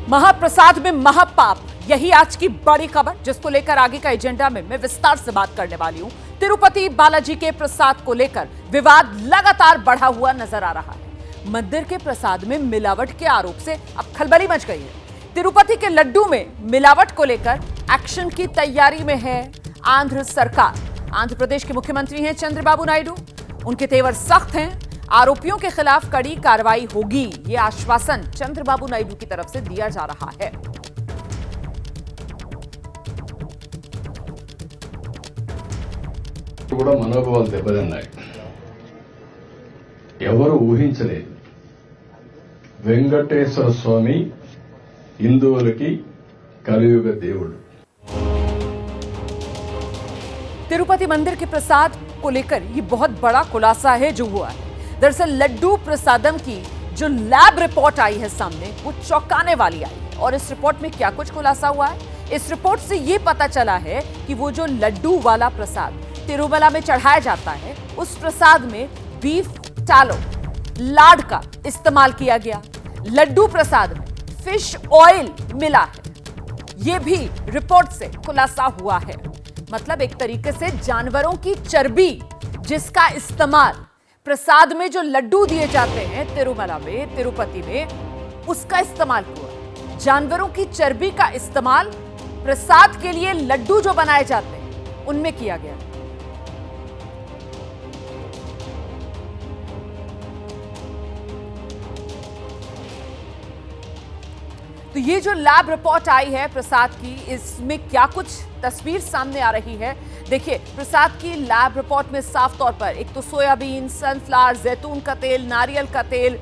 महाप्रसाद में महापाप, यही आज की बड़ी खबर जिसको लेकर आगे का एजेंडा में मैं विस्तार से बात करने वाली हूं। तिरुपति बालाजी के प्रसाद को लेकर विवाद लगातार बढ़ा हुआ नजर आ रहा है। मंदिर के प्रसाद में मिलावट के आरोप से अब खलबली मच गई है। तिरुपति के लड्डू में मिलावट को लेकर एक्शन की तैयारी में है आंध्र सरकार। आंध्र प्रदेश के मुख्यमंत्री हैं चंद्रबाबू नायडू, उनके तेवर सख्त हैं। आरोपियों के खिलाफ कड़ी कार्रवाई होगी, यह आश्वासन चंद्रबाबू नायडू की तरफ से दिया जा रहा है। కూడా మనోభావాలు దెబ్బతిన్నాయి. ఎవరు ఊహించలేదు వెంకటేశ్వర స్వామి హిందువులకి కలియుగ దేవుడు. तिरुपति मंदिर के प्रसाद को लेकर यह बहुत बड़ा खुलासा है जो हुआ है। दरअसल लड्डू प्रसादम की जो लैब रिपोर्ट आई है सामने, वो चौंकाने वाली आई है। और इस रिपोर्ट में क्या कुछ खुलासा हुआ है, इस रिपोर्ट से यह पता चला है कि वो जो लड्डू वाला प्रसाद तिरुमला में चढ़ाया जाता है, उस प्रसाद में बीफ टालो लाड का इस्तेमाल किया गया। लड्डू प्रसाद में फिश ऑयल मिला है, यह भी रिपोर्ट से खुलासा हुआ है। मतलब एक तरीके से जानवरों की चर्बी जिसका इस्तेमाल प्रसाद में जो लड्डू दिए जाते हैं तिरुमला में, तिरुपति में, उसका इस्तेमाल हुआ। जानवरों की चर्बी का इस्तेमाल प्रसाद के लिए लड्डू जो बनाए जाते हैं उनमें किया गया। तो ये जो लैब रिपोर्ट आई है प्रसाद की, इसमें क्या कुछ तस्वीर सामने आ रही है। देखिए, प्रसाद की लैब रिपोर्ट में साफ तौर पर एक तो सोयाबीन, सनफ्लावर, जैतून का तेल, नारियल का तेल,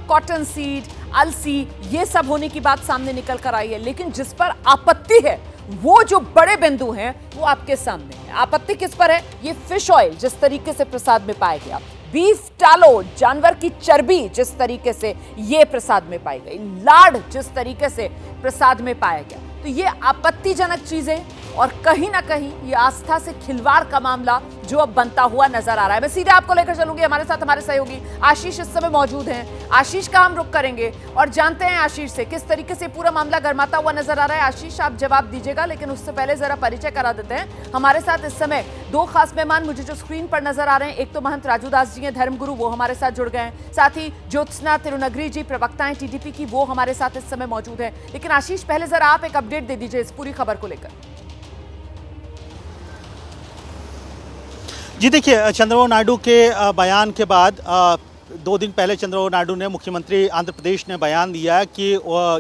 कॉटन सीड, अलसी, ये सब होने की बात सामने निकल कर आई है। लेकिन जिस पर आपत्ति है, वो जो बड़े बिंदु हैं वो आपके सामने है। आपत्ति किस पर है? ये फिश ऑयल जिस तरीके से प्रसाद में पाया गया, बीफ टालो जानवर की चर्बी जिस तरीके से ये प्रसाद में पाई गई, लाड जिस तरीके से प्रसाद में पाया गया, तो ये आपत्तिजनक चीजें और कहीं ना कहीं ये आस्था से खिलवाड़ का मामला जो अब बनता हुआ नजर आ रहा है। मैं सीधे आपको लेकर चलूंगी, हमारे साथ हमारे सहयोगी आशीष इस समय मौजूद हैं। आशीष का हम रुख करेंगे और जानते हैं आशीष से किस तरीके से पूरा मामला गर्माता हुआ नजर आ रहा है। आशीष, आप जवाब दीजिएगा, लेकिन उससे पहले जरा परिचय करा देते हैं। हमारे साथ इस समय दो खास मेहमान मुझे जो स्क्रीन पर नजर आ रहे हैं, एक तो महंत राजू दास जी हैं, धर्मगुरु, वो हमारे साथ जुड़ गए हैं। साथ ही ज्योत्सना तिरुनगरी जी, प्रवक्ता हैं टीडीपी की, वो हमारे साथ इस समय मौजूद है। लेकिन आशीष, पहले जरा आप एक अपडेट दे दीजिए इस पूरी खबर को लेकर। जी देखिए, चंद्रबाबू नायडू के बयान के बाद 2 दिन पहले चंद्रबाबू नायडू ने, मुख्यमंत्री आंध्र प्रदेश ने बयान दिया कि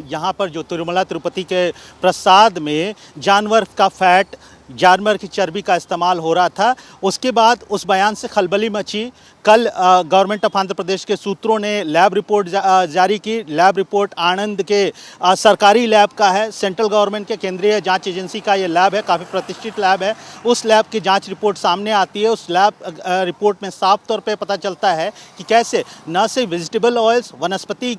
यहाँ पर जो तिरुमला तिरुपति के प्रसाद में जानवर का फैट, जानवर की चर्बी का इस्तेमाल हो रहा था। उसके बाद उस बयान से खलबली मची। कल गवर्नमेंट ऑफ आंध्र प्रदेश के सूत्रों ने लैब रिपोर्ट जारी की। लैब रिपोर्ट आनंद के सरकारी लैब का है, सेंट्रल गवर्नमेंट के केंद्रीय जांच एजेंसी का ये लैब है, काफ़ी प्रतिष्ठित लैब है। उस लैब की जांच रिपोर्ट सामने आती है। उस लैब रिपोर्ट में साफ तौर पे पता चलता है कि कैसे न सिर्फ वेजिटेबल ऑयल्स, वनस्पति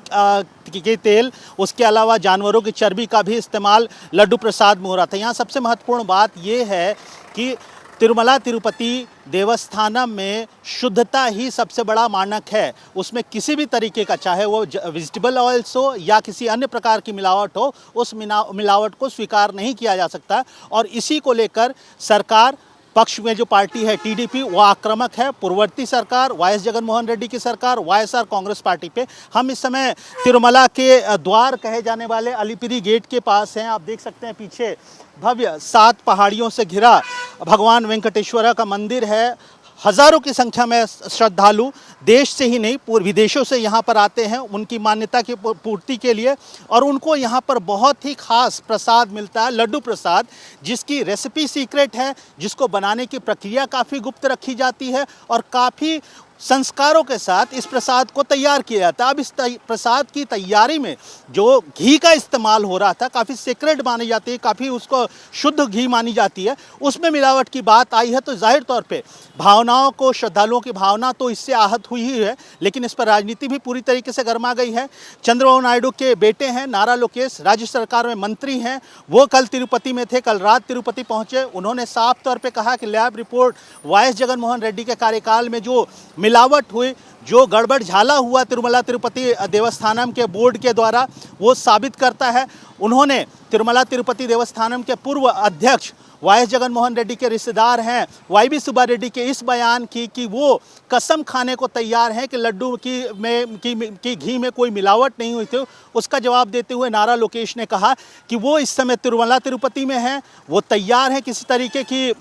के तेल, उसके अलावा जानवरों की चर्बी का भी इस्तेमाल लड्डू प्रसाद में हो रहा था। यहाँ सबसे महत्वपूर्ण बात ये है कि तिरुमला तिरुपति देवस्थानम में शुद्धता ही सबसे बड़ा मानक है। उसमें किसी भी तरीके का, चाहे वो वेजिटेबल ऑयल्स हो या किसी अन्य प्रकार की मिलावट हो, उस मिलावट को स्वीकार नहीं किया जा सकता। और इसी को लेकर सरकार पक्ष में जो पार्टी है टीडीपी, वो आक्रामक है। पूर्ववर्ती सरकार, वाईएस जगनमोहन रेड्डी की सरकार, वाईएसआर कांग्रेस पार्टी पे। हम इस समय तिरुमला के द्वार कहे जाने वाले अलिपिरी गेट के पास हैं। आप देख सकते हैं पीछे भव्य 7 पहाड़ियों से घिरा भगवान वेंकटेश्वरा का मंदिर है। हजारों की संख्या में श्रद्धालु देश से ही नहीं, पूर्व विदेशों से यहाँ पर आते हैं उनकी मान्यता की पूर्ति के लिए। और उनको यहाँ पर बहुत ही खास प्रसाद मिलता है, लड्डू प्रसाद, जिसकी रेसिपी सीक्रेट है, जिसको बनाने की प्रक्रिया काफ़ी गुप्त रखी जाती है और काफ़ी संस्कारों के साथ इस प्रसाद को तैयार किया जाता है। अब इस प्रसाद की तैयारी में जो घी का इस्तेमाल हो रहा था, काफ़ी सीक्रेट मानी जाती है, काफ़ी उसको शुद्ध घी मानी जाती है, उसमें मिलावट की बात आई है। तो जाहिर तौर पे भावनाओं को, श्रद्धालुओं की भावना तो इससे आहत हुई ही है, लेकिन इस पर राजनीति भी पूरी तरीके से गर्मा गई है। चंद्रबाबू नायडू के बेटे हैं नारा लोकेश, राज्य सरकार में मंत्री हैं, वो कल तिरुपति में थे, कल रात तिरुपति पहुँचे। उन्होंने साफ तौर पर कहा कि lab report YS Jaganmohan Reddy के कार्यकाल में जो मिलावट हुई, जो गड़बड़ झाला हुआ तिरुमला तिरुपति देवस्थानम के बोर्ड के द्वारा, वो साबित करता है। उन्होंने तिरुमला तिरुपति देवस्थानम के पूर्व अध्यक्ष वाईएस जगन मोहन रेड्डी के रिश्तेदार हैं वाईबी सुब्बा रेड्डी के इस बयान की कि वो कसम खाने को तैयार हैं कि लड्डू की घी में कोई मिलावट नहीं हुई थी, उसका जवाब देते हुए नारा लोकेश ने कहा कि वो इस समय तिरुमला तिरुपति में हैं, वो तैयार हैं किसी तरीके की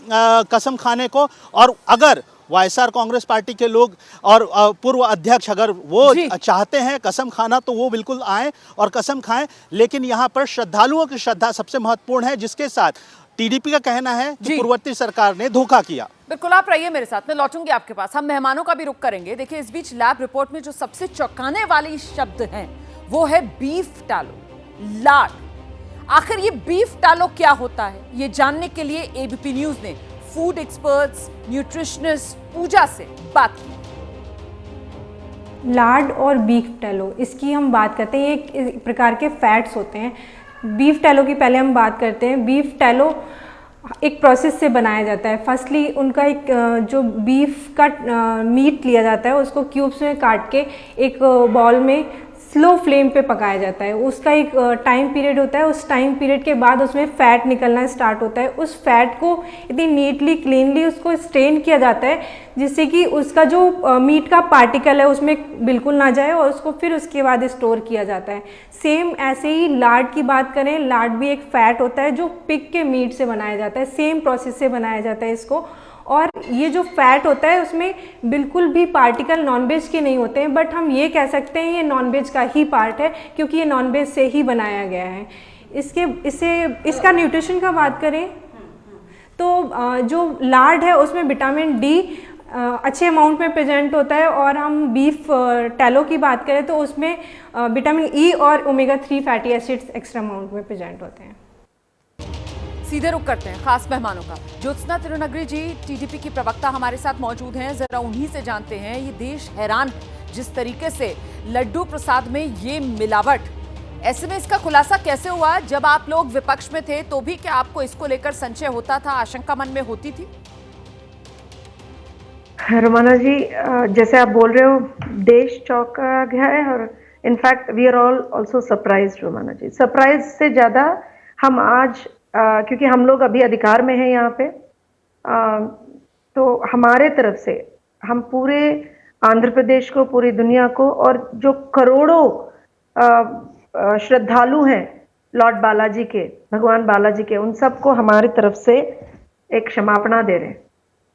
कसम खाने को। और अगर वाईएसआर कांग्रेस पार्टी के लोग और पूर्व अध्यक्ष अगर वो चाहते हैं कसम खाना तो वो बिल्कुल आएँ और कसम खाएं, लेकिन यहाँ पर श्रद्धालुओं की श्रद्धा सबसे महत्वपूर्ण है, जिसके साथ टीडीपी का कहना है कि पूर्ववर्ती सरकार ने धोखा किया। बिल्कुल, आप रहिए मेरे साथ, मैं लौटूंगी आपके पास, हम मेहमानों का भी रुख करेंगे। देखिए, इस बीच लैब रिपोर्ट में जो सबसे चौंकाने वाली शब्द हैं वो है बीफ टालो, लाड। आखिर ये बीफ टालो क्या होता है, ये जानने के लिए एबीपी न्यूज ने फूड एक्सपर्ट्स, न्यूट्रिशनिस्ट पूजा से बात की। लाड और बीफ टैलो, इसकी हम बात करते हैं, ये एक प्रकार के फैट्स होते हैं। बीफ टैलो की पहले हम बात करते हैं। बीफ टैलो एक प्रोसेस से बनाया जाता है। फर्स्टली उनका एक जो बीफ का मीट लिया जाता है उसको क्यूब्स में काट के एक बॉल में स्लो फ्लेम पे पकाया जाता है। उसका एक टाइम पीरियड होता है, उस टाइम पीरियड के बाद उसमें फ़ैट निकलना स्टार्ट होता है। उस फैट को इतनी नीटली क्लीनली उसको स्ट्रेन किया जाता है जिससे कि उसका जो मीट का पार्टिकल है उसमें बिल्कुल ना जाए, और उसको फिर उसके बाद स्टोर किया जाता है। सेम ऐसे ही लाड की बात करें, लाड भी एक फ़ैट होता है जो पिग के मीट से बनाया जाता है, सेम प्रोसेस से बनाया जाता है इसको। और ये जो फैट होता है उसमें बिल्कुल भी पार्टिकल नॉनवेज के नहीं होते हैं, बट हम ये कह सकते हैं ये नॉनवेज का ही पार्ट है क्योंकि ये नॉनवेज से ही बनाया गया है। इसका न्यूट्रिशन का बात करें तो जो लाड है उसमें विटामिन डी अच्छे अमाउंट में प्रेजेंट होता है, और हम बीफ टैलो की बात करें तो उसमें विटामिन ई और omega 3 fatty acids extra amount में प्रेजेंट होते हैं। सीधे रुक करते हैं खास मेहमानों का। ज्योत्सना तिरुनगरी जी, टीडीपी की प्रवक्ता हमारे साथ मौजूद हैं, जरा उन्हीं से जानते हैं। ये देश हैरान जिस तरीके से लड्डू प्रसाद में ये मिलावट, ऐसे में इसका खुलासा कैसे हुआ? जब आप लोग विपक्ष में थे तो भी क्या आपको इसको लेकर संशय होता था, आशंका मन में होती थी? रोमाना जी, जैसे आप बोल रहे हो, देश चौंका गया है और in fact we are all also surprised. Romana ji, surprise से ज्यादा हम आज क्योंकि हम लोग अभी अधिकार में हैं यहाँ पे, तो हमारे तरफ से हम पूरे आंध्र प्रदेश को, पूरी दुनिया को, और जो करोड़ों श्रद्धालु हैं लॉर्ड बालाजी के, भगवान बालाजी के, उन सबको हमारी तरफ से एक क्षमापणा दे रहे हैं।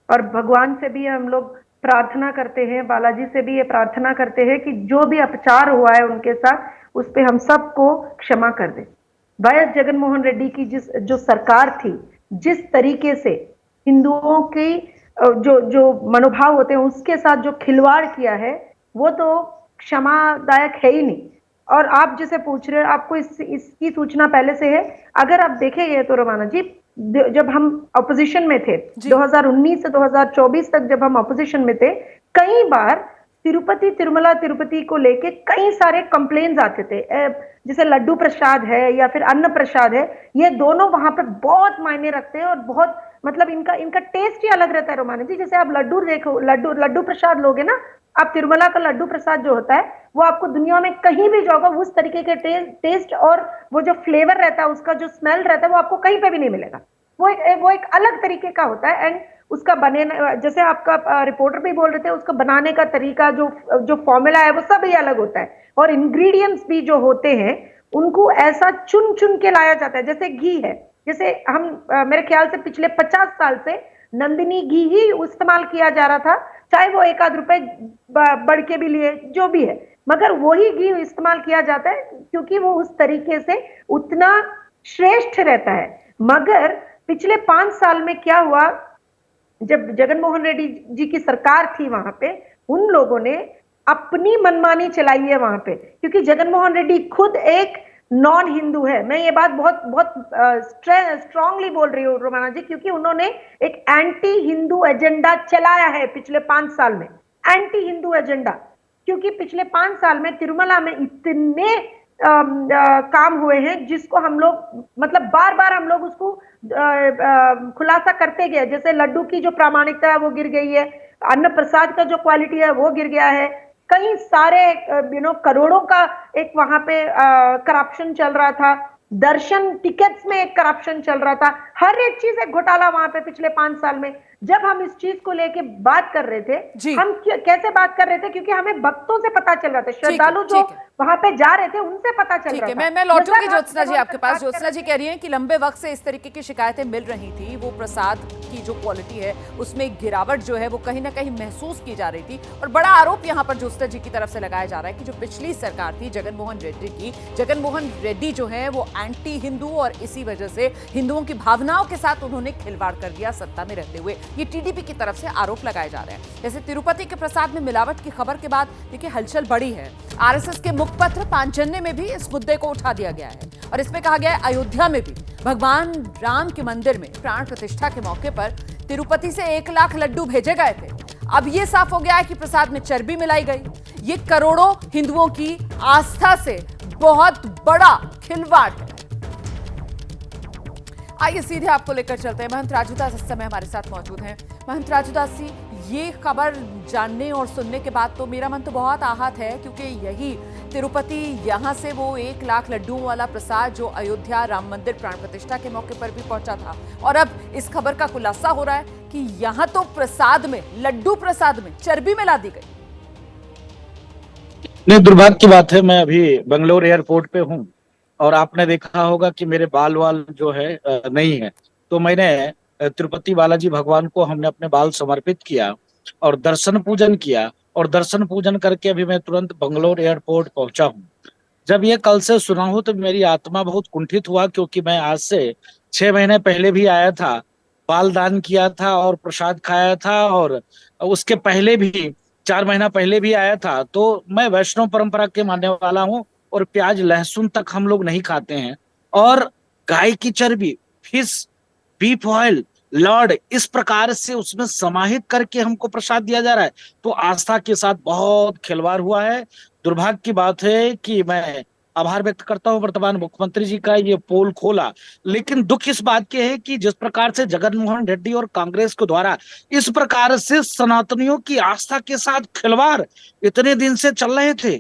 और भगवान से भी हम लोग प्रार्थना करते हैं, बालाजी से भी ये प्रार्थना करते हैं कि जो भी अपचार हुआ है उनके साथ, उस पर हम सबको क्षमा कर दें। वाईएस जगन मोहन रेड्डी की जो सरकार थी, जिस तरीके से हिंदुओं की जो मनोभाव होते हैं उसके साथ जो खिलवाड़ किया है, वो तो क्षमादायक है ही नहीं। और आप जिसे पूछ रहे हो, आपको इसकी सूचना पहले से है। अगर आप देखेंगे तो रोमाना जी, जब हम अपोजिशन में थे 2019 से 2024 तक, जब हम अपोजिशन में थे, कई बार तिरुमला तिरुपति को लेके कई सारे कंप्लेन्स आते थे, जैसे लड्डू प्रसाद है या फिर अन्न प्रसाद है, ये दोनों वहां पे बहुत मायने रखते हैं और बहुत मतलब इनका टेस्ट ही अलग रहता है। रोमाना जी, जैसे आप लड्डू देखो, लड्डू प्रसाद लोगे ना, आप तिरुमला का लड्डू प्रसाद जो होता है वो आपको दुनिया में कहीं भी जाओगे उस तरीके के टेस्ट और वो जो फ्लेवर रहता है, उसका जो स्मेल रहता है, वो आपको कहीं पे भी नहीं मिलेगा। वो एक अलग तरीके का होता है। एंड उसका बने, जैसे आपका रिपोर्टर भी बोल रहे थे, उसका बनाने का तरीका, जो फॉर्मूला है, वो सब ही अलग होता है। और इंग्रेडिएंट्स भी जो होते हैं उनको ऐसा चुन चुन के लाया जाता है। जैसे घी है, जैसे हम मेरे ख्याल से पिछले 50 साल से नंदिनी घी ही इस्तेमाल किया जा रहा था, चाहे वो 1-आध रुपए बढ़ के भी लिए, जो भी है, मगर वही घी इस्तेमाल किया जाता है क्योंकि वो उस तरीके से उतना श्रेष्ठ रहता है। मगर पिछले 5 साल में क्या हुआ, जब जगन मोहन रेड्डी जी की सरकार थी वहां पे, उन लोगों ने अपनी मनमानी चलाई है वहां पे, क्योंकि जगन मोहन रेड्डी खुद एक नॉन हिंदू है। मैं ये बात बहुत स्ट्रांगली बोल रही हूँ रोमाना जी, क्योंकि उन्होंने एक एंटी हिंदू एजेंडा चलाया है पिछले 5 साल में, एंटी हिंदू एजेंडा। क्योंकि पिछले 5 साल में तिरुमला में इतने काम हुए हैं जिसको हम लोग मतलब बार बार हम लोग उसको खुलासा करते गए। जैसे लड्डू की जो प्रामाणिकता है वो गिर गई है, अन्न प्रसाद का जो क्वालिटी है वो गिर गया है। कई सारे करोड़ों का एक वहां पे करप्शन चल रहा था। दर्शन टिकट्स में एक करप्शन चल रहा था। हर एक चीज एक घोटाला वहां पे पिछले 5 साल में। जब हम इस चीज को लेके बात कर रहे थे, हम कैसे बात कर रहे थे, क्योंकि हमें भक्तों से पता चल रहा था, श्रद्धालु जो वहां पे जा रहे थे उनसे पता चल रहा था। मैं लौटूंगी ज्योत्सना जी आपके पास। ज्योत्सना जी कह रही हैं कि लंबे वक्त से इस तरीके की शिकायतें मिल रही थी, वो प्रसाद की जो क्वालिटी है उसमें गिरावट जो है वो कहीं ना कहीं महसूस की जा रही थी। और बड़ा आरोप यहाँ पर ज्योत्सना जी की तरफ से लगाया जा रहा है कि जो पिछली सरकार थी जगन मोहन रेड्डी की, जगन मोहन रेड्डी जो है वो एंटी हिंदू, और इसी वजह से हिंदुओं की भावनाओं के साथ उन्होंने खिलवाड़ कर दिया सत्ता में रहते हुए। ये टीडीपी की तरफ से आरोप लगाए जा रहे हैं। जैसे तिरुपति के प्रसाद में मिलावट की खबर के बाद देखिए हलचल बढ़ी है। आरएसएस के मुखपत्र पांचजन्य में भी इस मुद्दे को उठा दिया गया है और इसमें कहा गया है अयोध्या में भी भगवान राम के मंदिर में प्राण प्रतिष्ठा के मौके पर तिरुपति से 1 लाख लड्डू भेजे गए थे। अब यह साफ हो गया है कि प्रसाद में चर्बी मिलाई गई। ये करोड़ों हिंदुओं की आस्था से बहुत बड़ा खिलवाड़ है। आइए सीधे आपको लेकर चलते हैं। महंत राजूदास इस समय हमारे साथ मौजूद हैं। महंत राजूदास जी, ये खबर जानने और सुनने के बाद तो मेरा मन तो बहुत आहत है, क्योंकि यही तिरुपति, यहाँ से वो 1 लाख लड्डुओं वाला प्रसाद जो अयोध्या राम मंदिर प्राण प्रतिष्ठा के मौके पर भी पहुंचा था, और अब इस खबर का खुलासा हो रहा है कि यहाँ तो प्रसाद में, लड्डू प्रसाद में चर्बी मिला दी गई। नहीं, दुर्भाग्य की बात है। मैं अभी बंगलोर एयरपोर्ट पे हूँ और आपने देखा होगा कि मेरे बाल जो है नहीं है, तो मैंने तिरुपति बालाजी भगवान को हमने अपने बाल समर्पित किया और दर्शन पूजन किया, और दर्शन पूजन करके अभी मैं तुरंत बंगलोर एयरपोर्ट पहुंचा हूँ। जब ये कल से सुना हूं तो मेरी आत्मा बहुत कुंठित हुआ, क्योंकि मैं आज से 6 महीने पहले भी आया था, बाल दान किया था और प्रसाद खाया था, और उसके पहले भी 4 महीना पहले भी आया था। तो मैं वैष्णव परंपरा के मानने वाला हूँ और प्याज लहसुन तक हम लोग नहीं खाते हैं, और गाय की चर्बी, फिश, बीफ ऑयल, लॉर्ड, इस प्रकार से उसमें समाहित करके हमको प्रसाद दिया जा रहा है। तो आस्था के साथ बहुत खिलवाड़ हुआ है। दुर्भाग्य की बात है कि मैं आभार व्यक्त करता हूं वर्तमान मुख्यमंत्री जी का, ये पोल खोला। लेकिन दुख इस बात के है कि जिस प्रकार से जगन मोहन रेड्डी और कांग्रेस के द्वारा इस प्रकार से सनातनियों की आस्था के साथ खिलवाड़ इतने दिन से चल रहे थे,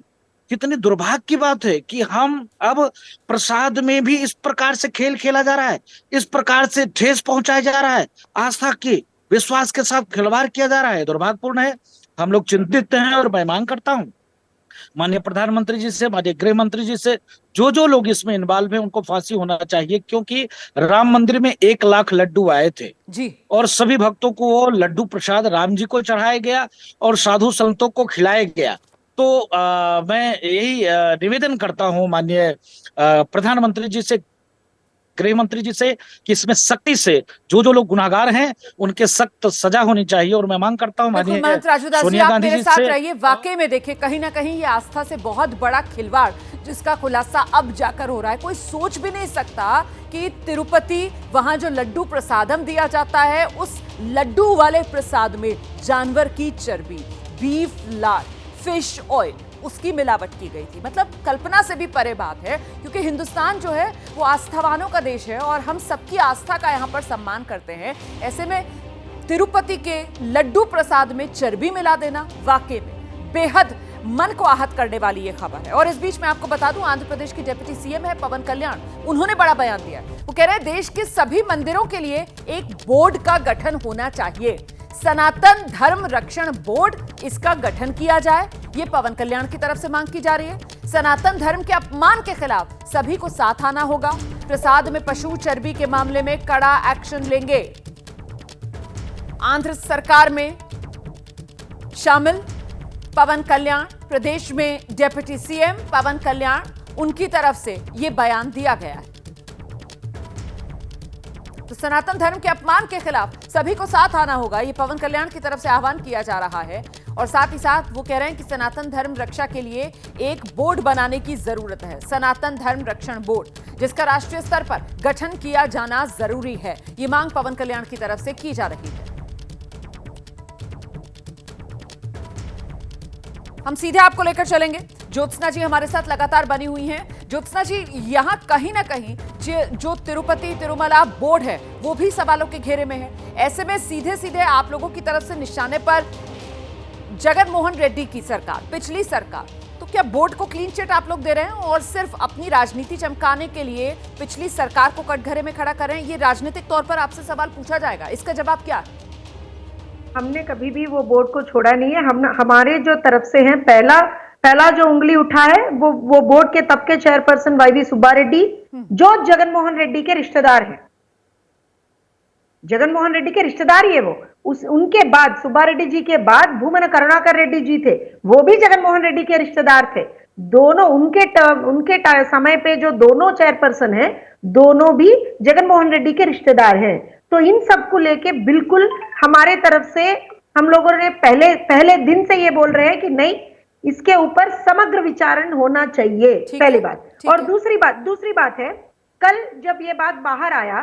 कितनी दुर्भाग्य की बात है कि हम अब प्रसाद में भी इस प्रकार से खेल खेला जा रहा है, इस प्रकार से ठेस पहुंचाया जा रहा है, आस्था की, विश्वास के साथ खिलवाड़ किया जा रहा है। दुर्भाग्यपूर्ण है, हम लोग चिंतित हैं। और मैं मांग करता हूं माननीय प्रधानमंत्री जी से, माननीय गृह मंत्री जी से, जो लोग इसमें इन्वॉल्व है उनको फांसी होना चाहिए, क्योंकि राम मंदिर में 1 लाख लड्डू आए थे जी, और सभी भक्तों को वो लड्डू प्रसाद राम जी को चढ़ाया गया और साधु संतों को खिलाया गया। तो मैं यही निवेदन करता हूं माननीय प्रधानमंत्री जी से, गृह मंत्री जी से, कि इसमें सख्ती से जो लोग गुनाहगार हैं उनके सख्त सजा होनी चाहिए। और मैं मांग करता हूं माननीय सोनिया गांधी जी से। रहिए, वाकई में देखिए कहीं ना कहीं ये आस्था से बहुत बड़ा खिलवाड़ जिसका खुलासा अब जाकर हो रहा है। कोई सोच भी नहीं सकता कि तिरुपति, वहां जो लड्डू प्रसादम दिया जाता है, उस लड्डू वाले प्रसाद में जानवर की चर्बी, बीफ लार, फिश ऑयल, उसकी मिलावट की गई थी। मतलब कल्पना से भी परे बात है, क्योंकि हिंदुस्तान जो है वो आस्थावानों का देश है और हम सबकी आस्था का यहाँ पर सम्मान करते हैं। ऐसे में तिरुपति के लड्डू प्रसाद में चर्बी मिला देना वाकई में बेहद मन को आहत करने वाली ये खबर है। और इस बीच मैं आपको बता दूं, आंध्र प्रदेश की डिप्टी सीएम है पवन कल्याण, उन्होंने बड़ा बयान दिया है। वो कह रहे हैं देश के सभी मंदिरों के लिए एक बोर्ड का गठन होना चाहिए, सनातन धर्म रक्षण बोर्ड, इसका गठन किया जाए। ये पवन कल्याण की तरफ से मांग की जा रही है। सनातन धर्म के अपमान के खिलाफ सभी को साथ आना होगा। प्रसाद में पशु चर्बी के मामले में कड़ा एक्शन लेंगे। आंध्र सरकार में शामिल पवन कल्याण, प्रदेश में डिप्टी सीएम पवन कल्याण, उनकी तरफ से यह बयान दिया गया है। तो सनातन धर्म के अपमान के खिलाफ सभी को साथ आना होगा, ये पवन कल्याण की तरफ से आह्वान किया जा रहा है। और साथ ही साथ वो कह रहे हैं कि सनातन धर्म रक्षा के लिए एक बोर्ड बनाने की जरूरत है, सनातन धर्म रक्षण बोर्ड, जिसका राष्ट्रीय स्तर पर गठन किया जाना जरूरी है। ये मांग पवन कल्याण की तरफ से की जा रही है। हम सीधे आपको लेकर चलेंगे। ज्योत्सना जी हमारे साथ लगातार बनी हुई हैं। ज्योत्सना जी, यहाँ कहीं ना कहीं जो तिरुपति तिरुमला बोर्ड है वो भी सवालों के घेरे में है। ऐसे में सीधे सीधे आप लोगों की तरफ से निशाने पर जगन मोहन रेड्डी की सरकार, पिछली सरकार, तो क्या बोर्ड को क्लीन चिट आप लोग दे रहे हैं और सिर्फ अपनी राजनीति चमकाने के लिए पिछली सरकार को कटघरे में खड़ा कर रहे हैं? ये राजनीतिक तौर पर आपसे सवाल पूछा जाएगा, इसका जवाब क्या है? हमने कभी भी वो बोर्ड को छोड़ा नहीं है। हम हमारे जो तरफ से है, पहला जो उंगली उठा है वो बोर्ड के तब के चेयरपर्सन वाईवी सुब्बा रेड्डी, जो जगन मोहन रेड्डी के रिश्तेदार हैं। जगन मोहन रेड्डी के रिश्तेदार ही है वो। उनके बाद सुब्बा रेड्डी जी के बाद भूमन करुणाकर रेड्डी जी थे, वो भी जगन मोहन रेड्डी के रिश्तेदार थे। दोनों उनके समय पे जो दोनों चेयरपर्सन हैं, दोनों भी जगन मोहन रेड्डी के रिश्तेदार हैं। तो इन सबको लेके बिल्कुल हमारे तरफ से हम लोगों ने पहले दिन से ये बोल रहे हैं कि नहीं, इसके ऊपर समग्र विचारण होना चाहिए, पहली बात। और दूसरी बात है, कल जब ये बात बाहर आया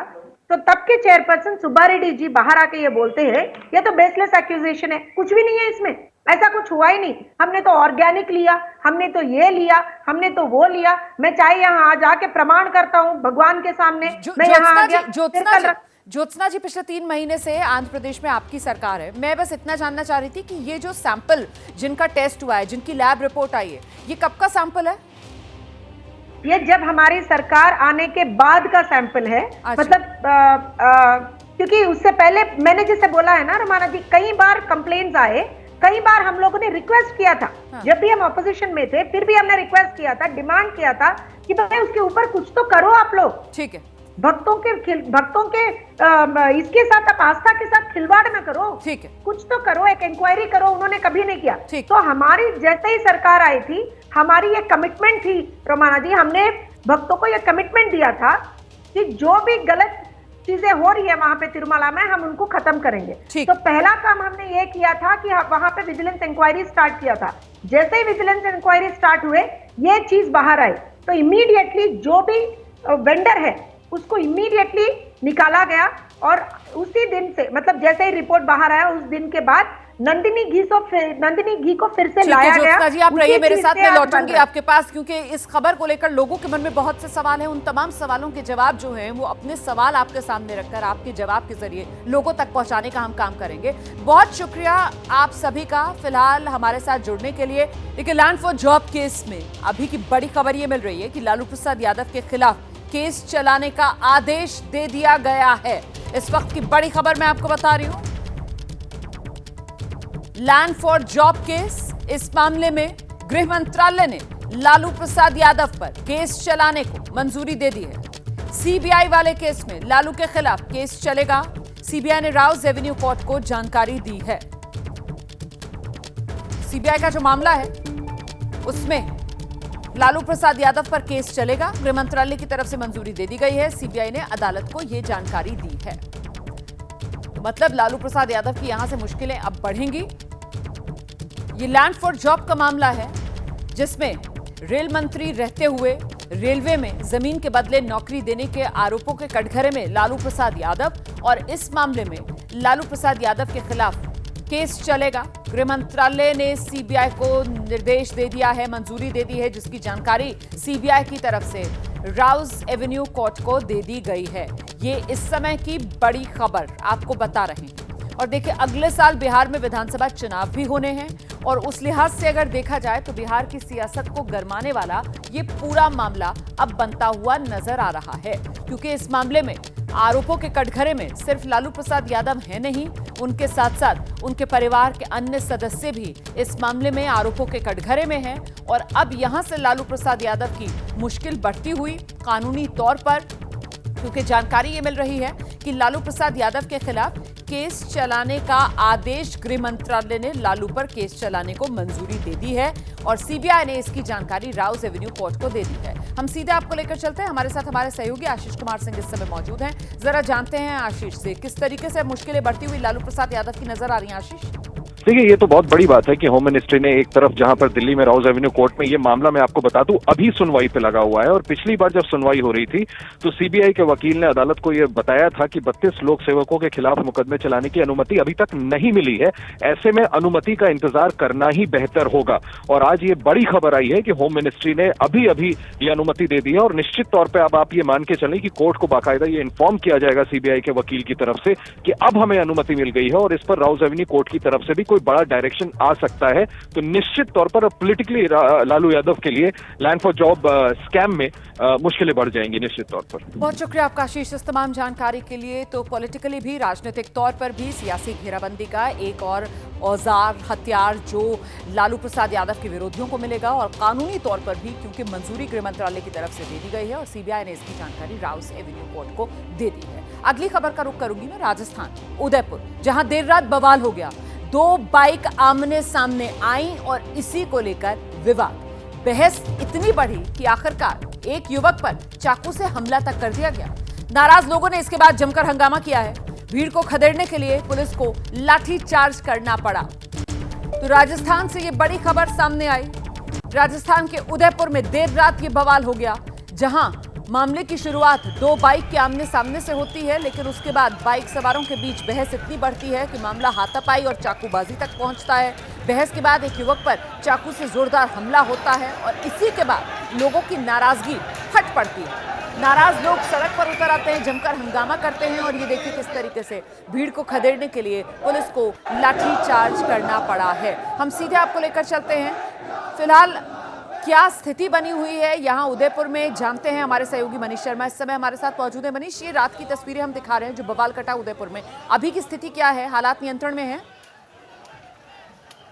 तो तब के चेयरपर्सन सुब्बा रेड्डी जी बाहर आके ये बोलते हैं ये तो बेसलेस एक्यूजेशन है, कुछ भी नहीं है इसमें, ऐसा कुछ हुआ ही नहीं, हमने तो ऑर्गेनिक लिया, हमने तो ये लिया, हमने तो वो लिया। मैं चाहे यहाँ आ जाके प्रमाण करता हूँ भगवान के सामने, मैं यहाँ आ गया। ज्योत्सना जी, पिछले 3 महीने से आंध्र प्रदेश में आपकी सरकार है। मैं बस इतना जानना चाह रही थी कि ये जो सैंपल जिनका टेस्ट हुआ है, जिनकी लैब रिपोर्ट आई है, ये कब का सैंपल है? ये जब हमारी सरकार आने के बाद का सैंपल है। मतलब क्योंकि उससे पहले मैंने जैसे बोला है ना रमाना जी, कई बार कंप्लेंट्स आए, कई बार हम लोगों ने रिक्वेस्ट किया था। जब भी हम ऑपोजिशन में थे फिर भी हमने रिक्वेस्ट किया था, डिमांड किया था कि भाई उसके ऊपर कुछ तो करो आप लोग। ठीक है, भक्तों के इसके साथ आप आस्था के साथ खिलवाड़ ना करो, ठीक है, कुछ तो करो, एक इंक्वायरी करो। उन्होंने कभी नहीं किया। ठीक। तो हमारी जैसे ही सरकार आई थी, हमारी ये कमिटमेंट थी रोमाना जी, हमने भक्तों को ये कमिटमेंट दिया था कि जो भी गलत चीजें हो रही है वहां पे तिरुमला में, हम उनको खत्म करेंगे। तो पहला काम हमने ये किया था कि वहां पे विजिलेंस इंक्वायरी स्टार्ट किया था। जैसे ही विजिलेंस इंक्वायरी स्टार्ट हुए, ये चीज बाहर आई तो इमीडिएटली जो भी वेंडर है उसको इमीडिएटली निकाला गया। और उसी दिन से, मतलब जैसे ही रिपोर्ट बाहर आया उस दिन के बाद नंदिनी घी को फिर से लाया गया। जी, आप रहिए मेरे साथ, मैं लौटूंगी आपके पास, क्योंकि इस खबर को लेकर लोगों के मन में बहुत से सवाल हैं। उन तमाम सवालों के जवाब जो हैं वो अपने सवाल आपके सामने रखकर आपके जवाब के जरिए लोगों तक पहुंचाने का हम काम करेंगे। बहुत शुक्रिया आप सभी का फिलहाल हमारे साथ जुड़ने के लिए। देखिए, लैंड फॉर जॉब केस में अभी की बड़ी खबर ये मिल रही है कि लालू प्रसाद यादव के खिलाफ केस चलाने का आदेश दे दिया गया है। इस वक्त की बड़ी खबर मैं आपको बता रही हूं, लैंड फॉर जॉब केस। इस मामले में गृह मंत्रालय ने लालू प्रसाद यादव पर केस चलाने को मंजूरी दे दी है। सीबीआई वाले केस में लालू के खिलाफ केस चलेगा। सीबीआई ने राउज एवेन्यू कोर्ट को जानकारी दी है। सीबीआई का जो मामला है उसमें लालू प्रसाद यादव पर केस चलेगा। गृह मंत्रालय की तरफ से मंजूरी दे दी गई है। सीबीआई ने अदालत को यह जानकारी दी है। तो मतलब लालू प्रसाद यादव की यहां से मुश्किलें अब बढ़ेंगी। ये लैंड फॉर जॉब का मामला है जिसमें रेल मंत्री रहते हुए रेलवे में जमीन के बदले नौकरी देने के आरोपों के कटघरे में लालू प्रसाद यादव, और इस मामले में लालू प्रसाद यादव के खिलाफ केस चलेगा। गृह मंत्रालय ने सीबीआई को निर्देश दे दिया है, मंजूरी दे दी है, जिसकी जानकारी सीबीआई की तरफ से राउज एवेन्यू कोर्ट को दे दी गई है। ये इस समय की बड़ी खबर आपको बता रहे हैं। और देखिए, अगले साल बिहार में विधानसभा चुनाव भी होने हैं और उस लिहाज से अगर देखा जाए तो बिहार की सियासत को गरमाने वाला ये पूरा मामला अब बनता हुआ नजर आ रहा है, क्योंकि इस मामले में आरोपों के कटघरे में सिर्फ लालू प्रसाद यादव है नहीं, उनके साथ साथ उनके परिवार के अन्य सदस्य भी इस मामले में आरोपों के कटघरे में हैं। और अब यहां से लालू प्रसाद यादव की मुश्किल बढ़ती हुई कानूनी तौर पर, क्योंकि जानकारी ये मिल रही है कि लालू प्रसाद यादव के खिलाफ केस चलाने का आदेश गृह मंत्रालय ने लालू पर केस चलाने को मंजूरी दे दी है और सीबीआई ने इसकी जानकारी राउज एवेन्यू कोर्ट को दे दी है। हम सीधे आपको लेकर चलते हैं, हमारे साथ हमारे सहयोगी आशीष कुमार सिंह इस समय मौजूद हैं। जरा जानते हैं आशीष से किस तरीके से मुश्किलें बढ़ती हुई लालू प्रसाद यादव की नजर आ रही हैं। आशीष, देखिए, ये तो बहुत बड़ी बात है कि होम मिनिस्ट्री ने एक तरफ जहां पर दिल्ली में राउज एवेन्यू कोर्ट में ये मामला, मैं आपको बता दूं, अभी सुनवाई पे लगा हुआ है। और पिछली बार जब सुनवाई हो रही थी तो सीबीआई के वकील ने अदालत को ये बताया था कि 32 लोक सेवकों के खिलाफ मुकदमे चलाने की अनुमति अभी तक नहीं मिली है। ऐसे में अनुमति का इंतजार करना ही बेहतर होगा। और आज ये बड़ी खबर आई है कि होम मिनिस्ट्री ने अभी अभी ये अनुमति दे दी है। और निश्चित तौर पर अब आप ये मान के चलें कि कोर्ट को बाकायदा ये इन्फॉर्म किया जाएगा सीबीआई के वकील की तरफ से कि अब हमें अनुमति मिल गई है और इस पर राउज एवेन्यू कोर्ट की तरफ से भी कोई बड़ा डायरेक्शन आ सकता है। तो निश्चित तौर पर पॉलिटिकली लालू यादव के लिए लैंड फॉर जॉब स्कैम में मुश्किलें बढ़ जाएंगी निश्चित तौर पर। बहुत शुक्रिया आपका आशीष इस तमाम जानकारी के लिए। तो पॉलिटिकली भी, राजनीतिक तौर पर भी सियासी घेराबंदी का एक और औजार, हथियार जो लालू प्रसाद यादव के विरोधियों को मिलेगा, और कानूनी तौर पर भी क्योंकि मंजूरी गृह मंत्रालय की तरफ से दे दी गई है और सीबीआई ने इसकी जानकारी राउज एवेन्यू कोर्ट को दे दी है। अगली खबर का रुख करूंगी मैं राजस्थान, उदयपुर, जहां देर रात बवाल हो गया। 2 बाइक आमने सामने आई और इसी को लेकर विवाद, बहस इतनी बढ़ी कि आखिरकार एक युवक पर चाकू से हमला तक कर दिया गया। नाराज लोगों ने इसके बाद जमकर हंगामा किया है। भीड़ को खदेड़ने के लिए पुलिस को लाठी चार्ज करना पड़ा। तो राजस्थान से ये बड़ी खबर सामने आई। राजस्थान के उदयपुर में देर रात ये बवाल हो गया, जहां मामले की शुरुआत 2 बाइक के आमने सामने से होती है, लेकिन उसके बाद बाइक सवारों के बीच बहस इतनी बढ़ती है कि मामला हाथापाई और चाकूबाजी तक पहुंचता है। बहस के बाद एक युवक पर चाकू से जोरदार हमला होता है और इसी के बाद लोगों की नाराजगी फट पड़ती है। नाराज लोग सड़क पर उतर आते हैं, जमकर हंगामा करते हैं और ये देखिए किस तरीके से भीड़ को खदेड़ने के लिए पुलिस को लाठी चार्ज करना पड़ा है। हम सीधे आपको लेकर चलते हैं। फिलहाल क्या स्थिति बनी हुई है यहाँ उदयपुर में, जानते हैं हमारे सहयोगी मनीष शर्मा इस समय हमारे साथ मौजूद है। मनीष, ये रात की तस्वीरें हम दिखा रहे हैं जो बवाल कटा उदयपुर में, अभी की स्थिति क्या है? हालात नियंत्रण में है?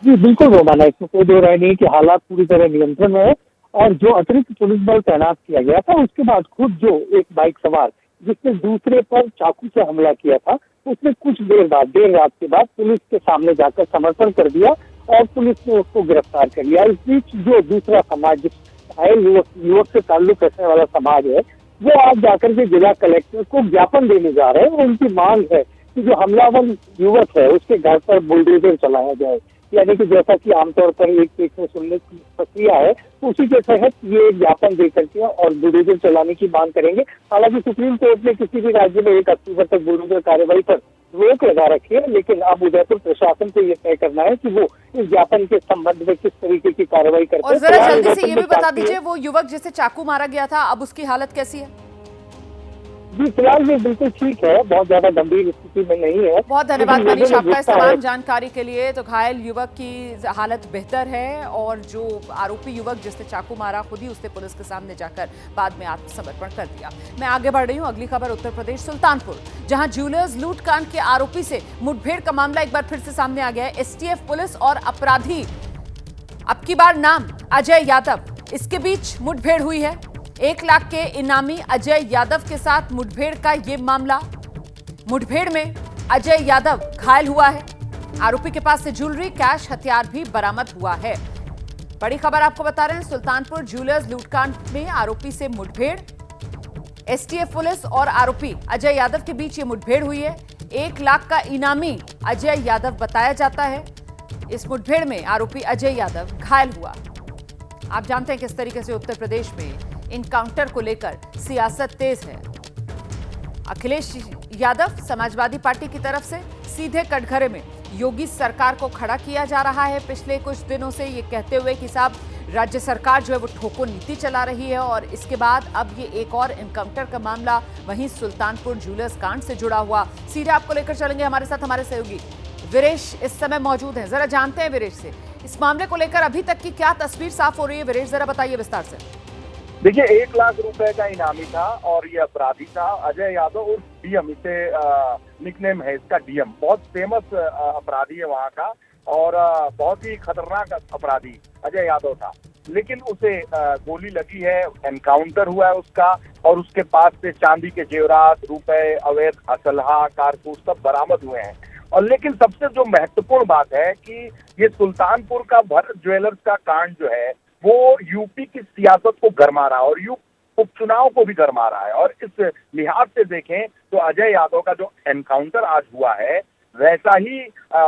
जी बिल्कुल रोमाना, इसमें कोई दो राय नहीं कि हालात पूरी तरह नियंत्रण में है। और जो अतिरिक्त पुलिस बल तैनात किया गया था उसके बाद खुद जो एक बाइक सवार जिसने दूसरे पर चाकू से हमला किया था, उसने कुछ देर रात के बाद पुलिस के सामने जाकर समर्पण कर दिया और पुलिस ने उसको गिरफ्तार कर लिया। इस बीच जो दूसरा समाज, जिस घायल युवक से ताल्लुक रखने वाला समाज है, वो आज जाकर के जिला कलेक्टर को ज्ञापन देने जा रहे हैं और उनकी मांग है कि जो हमलावर युवक है उसके घर पर बुलडोजर चलाया जाए। यानी कि जैसा कि आमतौर पर एक केस में सुनने की प्रक्रिया है, उसी के तहत ये ज्ञापन दे करके और बुलडोजर चलाने की मांग करेंगे। हालांकि सुप्रीम कोर्ट ने किसी भी राज्य में 1 अक्टूबर तक बुलडोजर कार्रवाई पर रोक लगा रखी है, लेकिन अब उदयपुर प्रशासन को ये तय करना है कि वो इस ज्ञापन के संबंध में किस तरीके की कार्रवाई करते हैं। और जरा जल्दी से ये भी बता दीजिए, वो युवक जिसे चाकू मारा गया था, अब उसकी हालत कैसी है? जी फिलहाल ये बिल्कुल ठीक है, बहुत ज्यादा गंभीर स्थिति में नहीं है। बहुत धन्यवाद मनीष आपका इस तमाम जानकारी के लिए। तो घायल युवक की हालत बेहतर है और जो आरोपी युवक जिसने चाकू मारा, खुद ही उसने पुलिस के सामने जाकर बाद में आत्मसमर्पण कर दिया। मैं आगे बढ़ रही हूँ। अगली खबर उत्तर प्रदेश सुल्तानपुर, जहां ज्वेलर्स लूटकांड के आरोपी से मुठभेड़ का मामला एक बार फिर से सामने आ गया है। एसटीएफ पुलिस और अपराधी, अब की बार नाम अजय यादव, इसके बीच मुठभेड़ हुई है। 1 लाख के इनामी अजय यादव के साथ मुठभेड़ का ये मामला। मुठभेड़ में अजय यादव घायल हुआ है। आरोपी के पास से ज्वेलरी, कैश, हथियार भी बरामद हुआ है। बड़ी खबर आपको बता रहे हैं, सुल्तानपुर ज्वेलर्स लूटकांड में आरोपी से मुठभेड़। एसटीएफ पुलिस और आरोपी अजय यादव के बीच ये मुठभेड़ हुई है। 1 लाख का इनामी अजय यादव बताया जाता है। इस मुठभेड़ में आरोपी अजय यादव घायल हुआ। आप जानते हैं किस तरीके से उत्तर प्रदेश में इनकाउंटर को लेकर सियासत तेज है। अखिलेश यादव समाजवादी पार्टी की तरफ से सीधे कटघरे में योगी सरकार को खड़ा किया जा रहा है पिछले कुछ दिनों से, ये कहते हुए कि साहब राज्य सरकार जो है वो ठोको नीति चला रही है। और इसके बाद अब ये एक और इनकाउंटर का मामला वहीं सुल्तानपुर ज्वेलर्स कांड से जुड़ा हुआ। सीधे आपको लेकर चलेंगे, हमारे साथ हमारे सहयोगी वीरेश इस समय मौजूद हैं। जरा जानते हैं वीरेश से इस मामले को लेकर अभी तक की क्या तस्वीर साफ हो रही है। वीरेश जरा बताइए विस्तार से। देखिए 1 लाख रुपए का इनामी था और ये अपराधी था अजय यादव और डीएम, इसे निकनेम है इसका डीएम। बहुत फेमस अपराधी है वहाँ का और बहुत ही खतरनाक अपराधी अजय यादव था। लेकिन उसे गोली लगी है, एनकाउंटर हुआ है उसका और उसके पास से चांदी के जेवरात, रुपए, अवैध असलहा, कारतूस सब बरामद हुए हैं। और लेकिन सबसे जो महत्वपूर्ण बात है कि ये सुल्तानपुर का भरत ज्वेलर्स का कांड जो है वो यूपी की सियासत को गरमा रहा है और उपचुनाव को भी गरमा रहा है। और इस लिहाज से देखें तो अजय यादव का जो एनकाउंटर आज हुआ है वैसा ही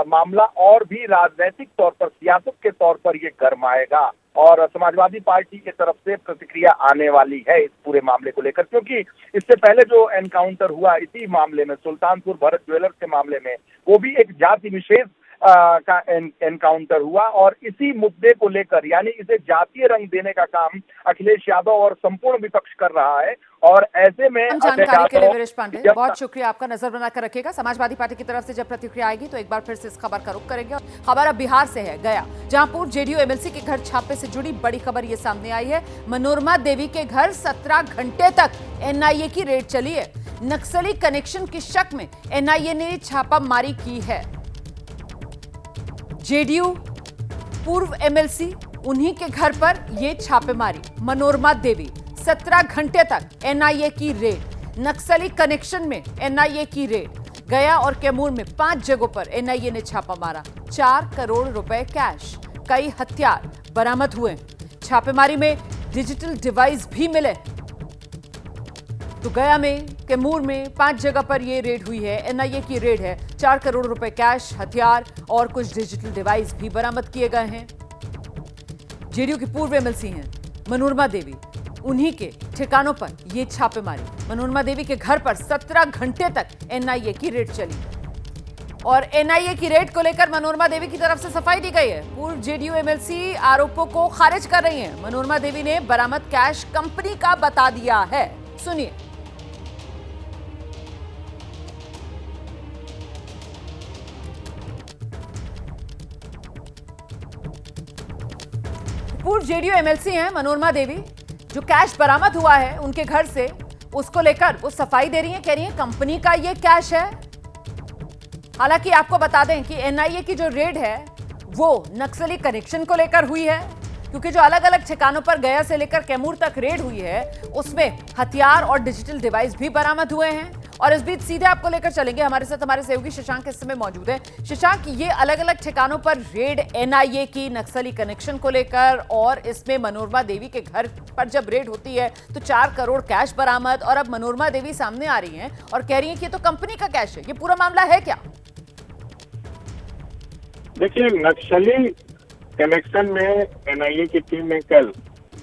मामला और भी राजनीतिक तौर पर, सियासत के तौर पर ये गरमाएगा और समाजवादी पार्टी की तरफ से प्रतिक्रिया आने वाली है इस पूरे मामले को लेकर, क्योंकि इससे पहले जो एनकाउंटर हुआ इसी मामले में, सुल्तानपुर भरत ज्वेलर्स के मामले में, वो भी एक जाति विशेष का एनकाउंटर हुआ और इसी मुद्दे को लेकर, यानी इसे जातीय रंग देने का काम अखिलेश यादव और संपूर्ण विपक्ष कर रहा है। और ऐसे में जानकारी के लिए वीरेश पांडे बहुत शुक्रिया आपका, नजर बनाकर रखिएगा। समाजवादी पार्टी की तरफ से जब प्रतिक्रिया आएगी तो एक बार फिर से इस खबर का रुख करेंगे। खबर अब बिहार से है, गया, जहां पूर्व जेडीयू एमएलसी के घर छापे से जुड़ी बड़ी खबर ये सामने आई है। मनोरमा देवी के घर 17 घंटे तक एनआईए की रेड चली है। नक्सली कनेक्शन की शक में एनआईए ने छापामारी की है। जेडीयू पूर्व एमएलसी, उन्हीं के घर पर यह छापेमारी। मनोरमा देवी, 17 घंटे तक एनआईए की रेड। नक्सली कनेक्शन में एनआईए की रेड। गया और कैमूर में 5 जगहों पर एनआईए ने छापा मारा। 4 करोड़ रुपए कैश, कई हथियार बरामद हुए। छापेमारी में डिजिटल डिवाइस भी मिले। तो गया में, कैमूर में 5 जगह पर यह रेड हुई है, एनआईए की रेड है। 4 करोड़ रुपए कैश, हथियार और कुछ डिजिटल डिवाइस भी बरामद किए गए हैं। जेडीयू की पूर्व एमएलसी हैं मनोरमा देवी, उन्हीं के ठिकानों पर यह छापेमारी। मनोरमा देवी के घर पर 17 घंटे तक एनआईए की रेड चली और एनआईए की रेड को लेकर मनोरमा देवी की तरफ से सफाई दी गई है। पूर्व जेडीयू एमएलसी आरोपों को खारिज कर रही हैं। मनोरमा देवी ने बरामद कैश कंपनी का बता दिया है। सुनिए। पूर्व जेडीयू एमएलसी हैं मनोरमा देवी, जो कैश बरामद हुआ है उनके घर से, उसको लेकर वो सफाई दे रही हैं। कह रही हैं कंपनी का ये कैश है। हालांकि आपको बता दें कि एनआईए की जो रेड है वो नक्सली कनेक्शन को लेकर हुई है, क्योंकि जो अलग अलग ठिकानों पर गया से लेकर कैमूर तक रेड हुई है उसमें हथियार और डिजिटल डिवाइस भी बरामद हुए हैं। और इस बीच सीधे आपको लेकर चलेंगे, हमारे साथ हमारे सहयोगी शशांक इस समय मौजूद है। शशांक, ये अलग अलग ठिकानों पर रेड एनआईए की नक्सली कनेक्शन को लेकर, और इसमें मनोरमा देवी के घर पर जब रेड होती है तो 4 करोड़ कैश बरामद, और अब मनोरमा देवी सामने आ रही हैं और कह रही हैं कि ये तो कंपनी का कैश है। ये पूरा मामला है क्या? देखिए, नक्सली कनेक्शन में एनआईए की टीम ने कल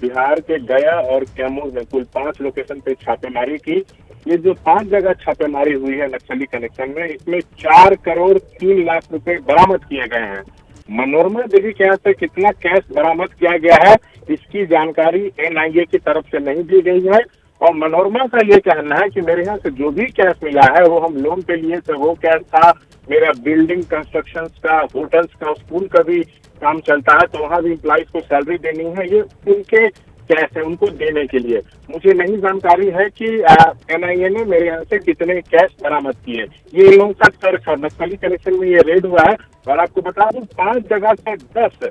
बिहार के गया और कैमूर में कुल 5 लोकेशन पे छापेमारी की। ये जो 5 जगह छापेमारी हुई है नक्सली कनेक्शन में, इसमें 4 करोड़ 3 लाख रुपए बरामद किए गए हैं। मनोरमा देवी के यहाँ से कितना कैश बरामद किया गया है इसकी जानकारी एनआईए की तरफ से नहीं दी गई है। और मनोरमा का ये कहना है कि मेरे यहाँ से जो भी कैश मिला है वो हम लोन पे लिए थे, वो कैश था। मेरा बिल्डिंग कंस्ट्रक्शन का, होटल्स का, स्कूल का भी काम चलता है, तो वहाँ भी एम्प्लॉइज को सैलरी देनी है। ये उनके कैश है, उनको देने के लिए। मुझे नहीं जानकारी है कि एनआईए ने मेरे यहाँ से कितने कैश बरामद किए। ये इन लोगों का तर्क है। नक्सली कनेक्शन में ये रेड हुआ है और आपको बता दूं 5 जगह से 10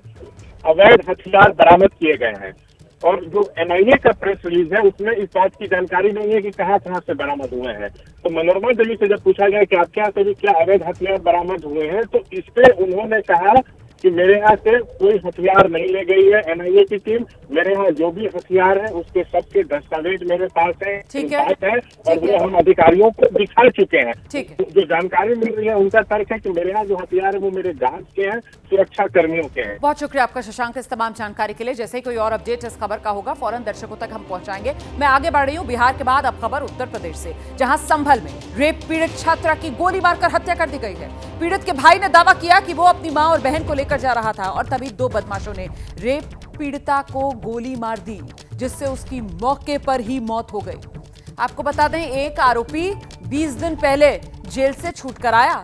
अवैध हथियार बरामद किए गए हैं। और जो एनआईए का प्रेस रिलीज है उसमें इस बात की जानकारी नहीं है कि कहाँ कहाँ से बरामद हुए हैं। तो मनोरमा देवी से जब पूछा गया कि आपके यहाँ से भी क्या अवैध हथियार बरामद हुए हैं, तो इस पे उन्होंने कहा कि मेरे यहाँ से कोई हथियार नहीं ले गई है एनआईए की टीम। मेरे यहाँ जो भी हथियार है उसके सबके दस्तावेज मेरे पास है, ठीक है, और वो हम अधिकारियों को दिखा चुके हैं। ठीक है। जो जानकारी मिल रही है उनका तर्क है कि मेरे यहाँ जो हथियार है वो मेरे जांच के हैं, सुरक्षा कर्मियों के हैं। बहुत शुक्रिया आपका शशांक इस तमाम जानकारी के लिए। जैसे ही कोई और अपडेट इस खबर का होगा फौरन दर्शकों तक हम पहुंचाएंगे। मैं आगे बढ़ रही हूँ बिहार के बाद अब खबर उत्तर प्रदेश से, जहां संभल में रेप पीड़ित छात्रा की गोली मारकर हत्या कर दी गई है। पीड़ित के भाई ने दावा किया कि वो अपनी मां और बहन को लेकर जा रहा था और तभी 2 बदमाशों ने रेप पीड़िता को गोली मार दी, जिससे उसकी मौके पर ही मौत हो गई। आपको बता दें, एक आरोपी 20 दिन पहले जेल से छूटकर आया।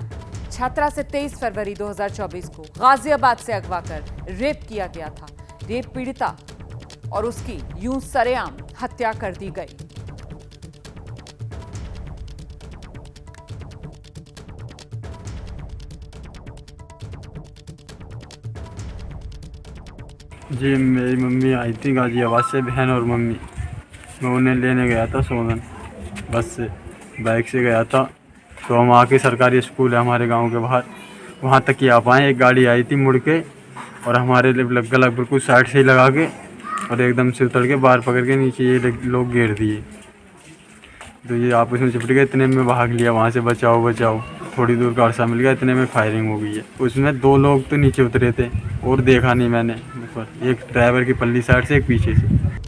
छात्रा से 23 फरवरी 2024 को गाजियाबाद से अगवा कर रेप किया गया था। रेप पीड़िता और उसकी यूं सरेआम हत्या कर दी गई। जी, मेरी मम्मी आई थी गाजियाबाद से, बहन और मम्मी। मैं उन्हें लेने गया था सोलन, बस से, बाइक से गया था। तो हम आके सरकारी स्कूल है हमारे गांव के बाहर, वहां तक ही आ पाए। एक गाड़ी आई थी मुड़ के और हमारे गला बिल्कुल साइड से ही लगा के और एकदम से उतर के बाहर पकड़ के नीचे ये लोग घेर दिए। तो ये आपस में चिपट गए, इतने में भाग लिया वहाँ से, बचाओ बचाओ। थोड़ी दूर का अरसा मिल गया, इतने में फायरिंग हो गई है। उसमें 2 लोग तो नीचे उतरे थे और देखा नहीं मैंने, एक ड्राइवर की पल्ली साइड से, एक पीछे से।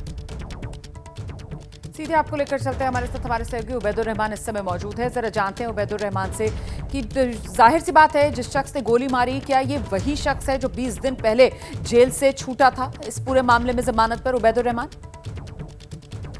सीधे आपको लेकर चलते हैं, हमारे साथ हमारे सहयोगी उबैदुर रहमान इस समय मौजूद है। जरा जानते हैं उबैदुर रहमान से कि जाहिर सी बात है, जिस शख्स ने गोली मारी, क्या ये वही शख्स है जो 20 दिन पहले जेल से छूटा था इस पूरे मामले में जमानत पर? उबैदुर रहमान,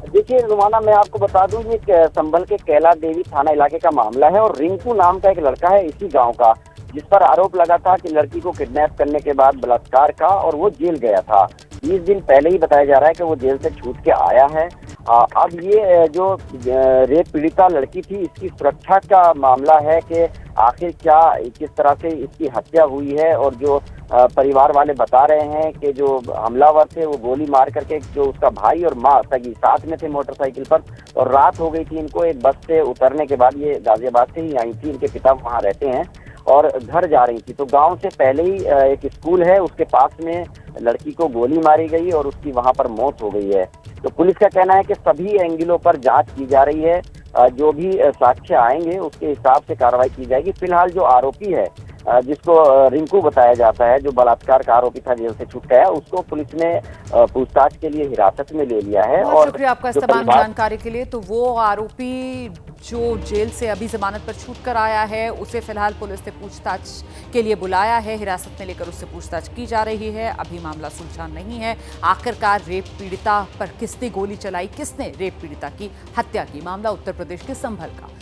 देखिए रुमाना, मैं आपको बता दूं, ये संभल के कैला देवी थाना इलाके का मामला है और रिंकू नाम का एक लड़का है इसी गांव का, जिस पर आरोप लगा था कि लड़की को किडनैप करने के बाद बलात्कार का और वो जेल गया था। 20 दिन पहले ही बताया जा रहा है कि वो जेल से छूट के आया है। अब ये जो रेप पीड़िता लड़की थी, इसकी सुरक्षा का मामला है कि आखिर क्या किस तरह से इसकी हत्या हुई है। और जो परिवार वाले बता रहे हैं कि जो हमलावर थे वो गोली मार करके, जो उसका भाई और माँ सगी साथ में थे मोटरसाइकिल पर, और रात हो गई थी इनको एक बस से उतरने के बाद। ये गाजियाबाद से ही आई थी, इनके पिता वहाँ रहते हैं और घर जा रही थी, तो गांव से पहले ही एक स्कूल है उसके पास में लड़की को गोली मारी गई और उसकी वहां पर मौत हो गई है। तो पुलिस का कहना है कि सभी एंगलों पर जांच की जा रही है, जो भी साक्ष्य आएंगे उसके हिसाब से कार्रवाई की जाएगी। फिलहाल जो आरोपी है, जिसको रिंकू बताया जाता है, जो बलात्कार का आरोपी था जेल से छूट गया, उसको पुलिस ने पूछताछ के लिए हिरासत में ले लिया है। और शुक्रिया आपका इस तमाम जानकारी के लिए। तो वो आरोपी जो जेल से अभी जमानत पर छूट कर आया है, उसे फिलहाल पुलिस ने पूछताछ के लिए बुलाया है, हिरासत में लेकर उससे पूछताछ की जा रही है। अभी मामला सुलझा नहीं है। आखिरकार रेप पीड़िता पर किसने गोली चलाई, किसने रेप पीड़िता की हत्या की? मामला उत्तर प्रदेश के संभल का।